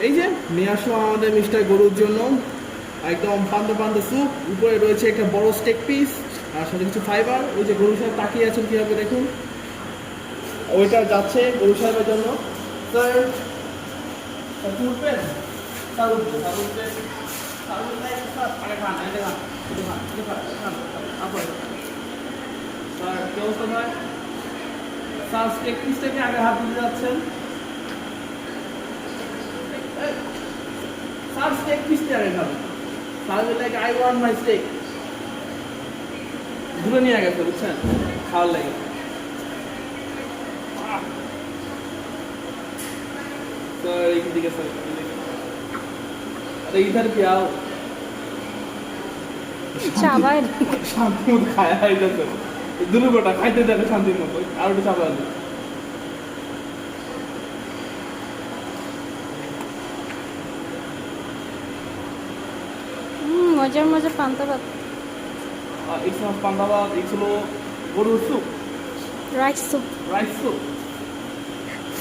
এই যে নিয়ে আসলাম আমাদের মিস্টার গরুর জন্য একদম পান্তা পান্তা স্যুপ, উপরে রয়েছে একটা বড় স্টেক পিস আর সাথে কিছু ফাইবার। ওই যে গরু সাহেব তাকিয়ে আছেন কীভাবে দেখুন, ওইটা যাচ্ছে গরু সাহেবের জন্য। স্যার উঠবেন, স্যার উঠবে, স্যার উঠবে, স্যার উঠবে, স্যার আগে খান, আগে খান, আগে খান, আগে খান, খান, তারপরে স্যার কি অবস্থা ভাই? স্যার স্টেক পিসটাকে আগে হাত দিতে যাচ্ছেন। স্যার স্টেক পিসটা আগে খাবেন। Sir like I want my steak. দূরে নিয়ে গেছে বুঝছেন খাওয়ার লাগে। স্যার এইদিকে স্যার, अरे इधर भी आओ। চাবায় শান্তি মতো খায় আইতেছে দুলু গোটা খাইতে দেখে শান্তির মতো আর একটু চাপা আছে। মজার মজার পান্তা ভাত, ইটস নট পান্তাবাদ, ইটস হলো গরুর soup, rice soup, rice soup,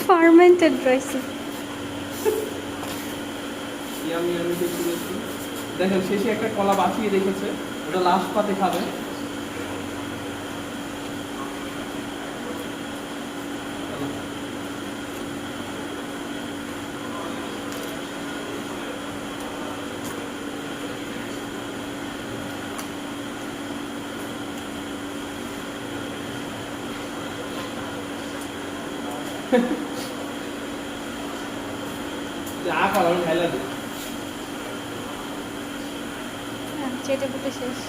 fermented rice soup. Yummy yummy দেখতে দেখছি। দেখেন শেষে একটা কলা বাঁচিয়ে রেখেছে, ওটা লাস্ট পাতে খাবে। খাবার খাইলা দে। চেটে পুটে শেষ।